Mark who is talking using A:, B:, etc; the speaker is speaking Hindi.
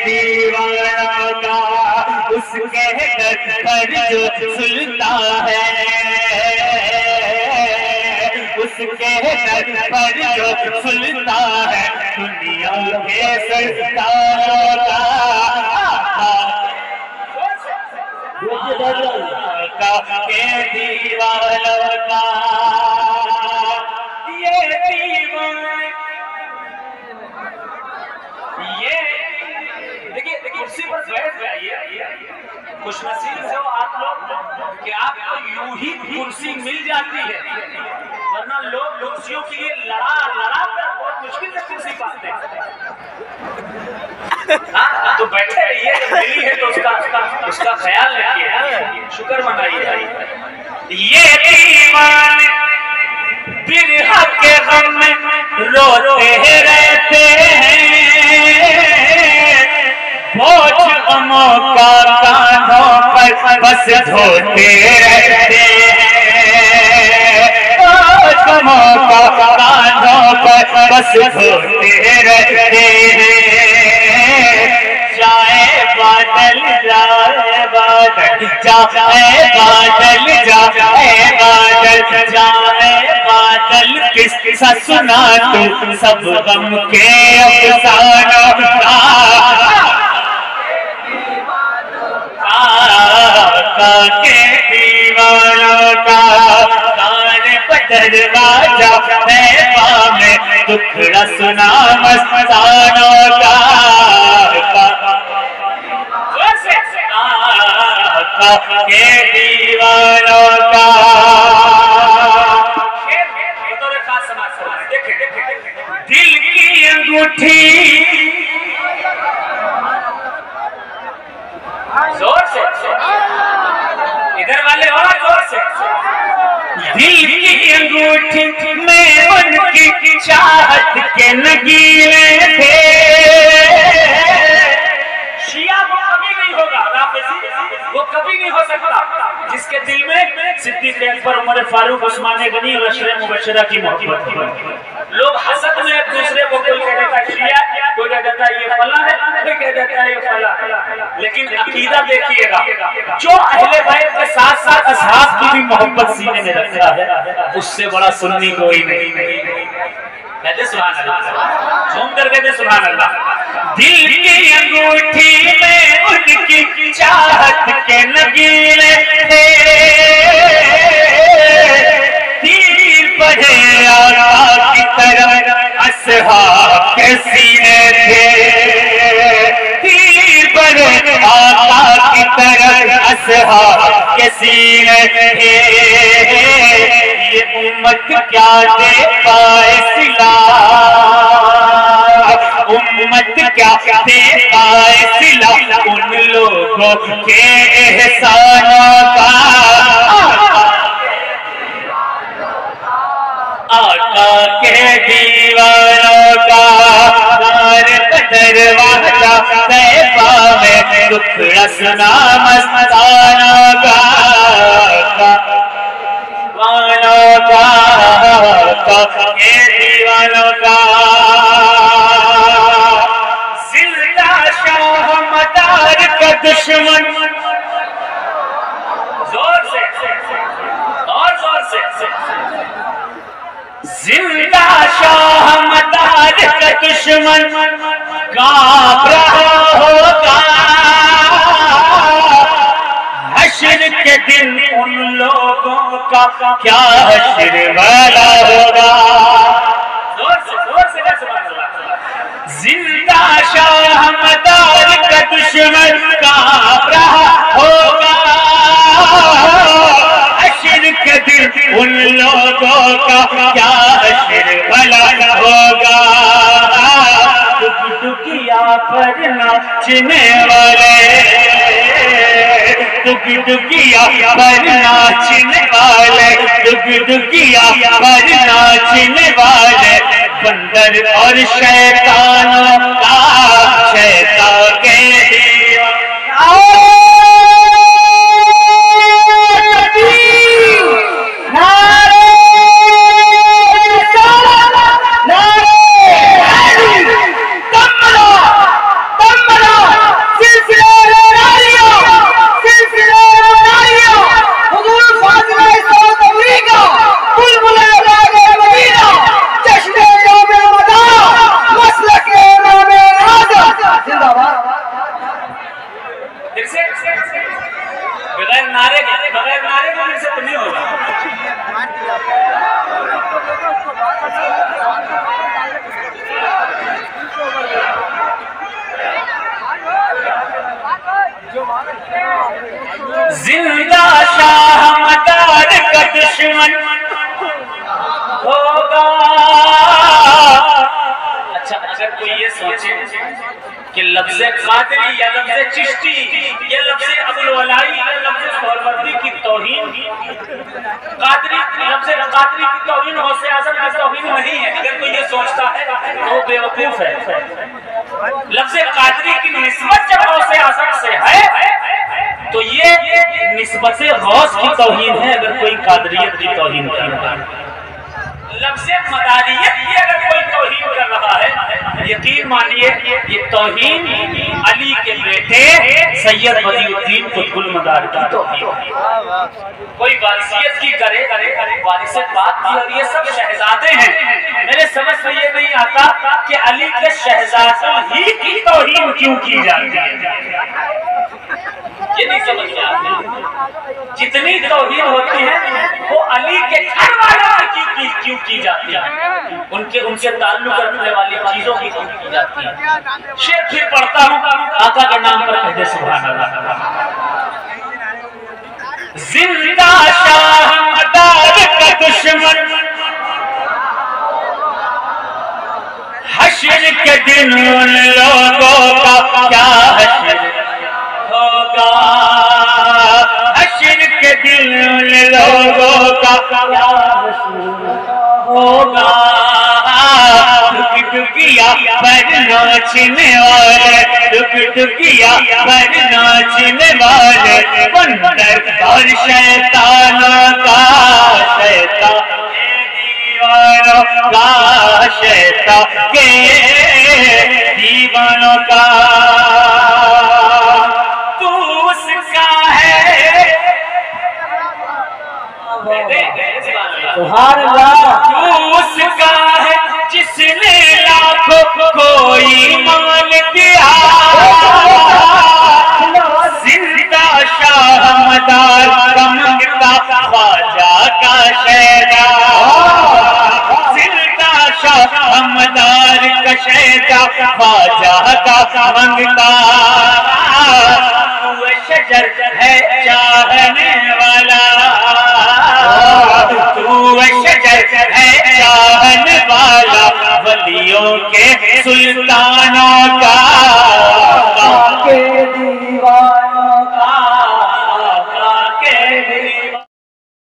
A: दीवानों का उसके दर पर जो सुनता है, उसके दर पर जो सुनता है दुनिया के सरदारों का के दीवानों का ये दीवान। ये देखिए कुर्सी पर बैठ जाइए, खुशनसीब से हो आप लोग कि आपको यूं ही कुर्सी मिल जाती है, वरना लोग कुर्सियों के लिए लड़ा कर बहुत मुश्किल से कुर्सी पाते हैं। तो बैठे रहिए, जब मिली है तो उसका ख्याल रखिए, शुक्र मनाइए। ये दीवान बिरहा के गम में रोते रहते हैं, बोझ गमों का कांधों पर बस ढोते रहते हैं, बोझ गमों का कांधों पर बस ढोते रहते हैं। जाए बादल जाए बादल जाए बादल जाए बादल जाए बादल किस्सा सुना तू सब गम के अफसानों के दीवानों का। तारे बदर राजा है पामे दुखड़ा सुना मस्तानों का के दीवानों का। दिल की अंगूठी जोर से, इधर वाले और जोर से। दिल की अंगूठी में उनकी चाहत के नगीले थे, शिया वो कभी नहीं होगा, राफिजी वो कभी नहीं हो सकता जिसके दिल में सिद्दीक़ अकबर, उमर फारूक, उस्मान गनी और अशरे मुबशरा की मोहब्बत थी। लोग हसद में एक दूसरे को कोई कह देता है शिया, कोई कह देता है ये फला है, कोई कह देता है ये फला, लेकिन अकीदा देखिएगा, जो अहले बैत के साथ साथ असहाब की भी मोहब्बत सीने में रखता है, उससे बड़ा सुन्नी कोई नहीं। कहते सुभान अल्लाह, झूम कर कहते सुभान अल्लाह। दिल की अंगूठी में उनकी चाहत के नगीले थे, तीर बढ़े आका की तरफ असहाब के सीने थे, तीर बढ़े आका की तरफ असहाब के सीने थे। ये उम्मत क्या दे पाए सिला, उम्मत क्या दे पाए सिला उन लोगों के एहसानों का। आका के दीवानों का दरवाजा तैबा में दुखड़ा सुना मस्तानों का। ये दीवानों का जिंदा शाह मदार का दुश्मन, जोर से और जोर से। जिंदा शाह मदार का दुश्मन कांप रहा होगा, हश्र के दिन उन लोगों का क्या हश्र वाला होगा। जोर से जिंदा शाह मदार का दुश्मन कांप रहा होगा, हश्र के दिन उन लोगों का क्या हश्र वाला होगा। दुखिया पर नाचने वाले, दुखिया पर नाचने वाले, दुखिया पर नाचने वाले बंदर और शैतानों का, शैतान के कि लफ्ज़े कादरी या लफ्ज़े चिश्ती या लफ्ज़े अब्दुल वलाई या लफ्ज़े सोहरवर्दी की तौहीन, कादरी लफ्ज़े कादरी की तौहीन गौसे आज़म की तौहीन नहीं है। अगर कोई ये सोचता है तो बेवकूफ है। लफ्ज़े कादरी की निस्बत जब गौसे आज़म से है तो ये निस्बत गौस की तौहीन है। अगर कोई कादरियत की तौहीन कर रहा है, लफ्ज़े मदारियत की अगर कोई तौहीन कर रहा है, यकीन मानिए ये तौहीन अली के बेटे सैयद बदियुद्दीन कुतुबुल मदार की तौहीन। कोई वारिसियत की करे, वारिस बात की, और ये सब शहजादे हैं। मेरे समझ में ये नहीं आता कि अली के शहजादों ही की तौहीन क्यों की जाती है, ये नहीं समझ में आता। जितनी तौहीन होती है वो अली के घर वालों की क्यों की जाती है, उनसे ताल्लुक रखने वाली चीजों की क्यों की जाती है। शेर फिर पढ़ता हूँ, आका के नाम पर कहते सुभान अल्लाह। जिंदा शाह मदार का दुश्मन, हश्र के दिन उन लोगों का क्या हश्र होगा, हश्र के दिन उन लोगों का क्या होगा। टुकिया पर नाचने वाले, टुकिया पर नाचने वाले बंदर और शैतानों का, शैतान दीवानों का, शैतान के दीवानों का। तू उसका है,
B: सुभान अल्लाह।
A: तू उसका है जिसने लाखों को ईमान दिया, जिंदा शाह मदार का मंगता ख्वाजा का शहदा, जिंदा शाह मदार का शहदा ख्वाजा का मंगता। तू शजर है चाहने वाला, तू शजर है चाहने वाला, वलियों के सुल्तानों का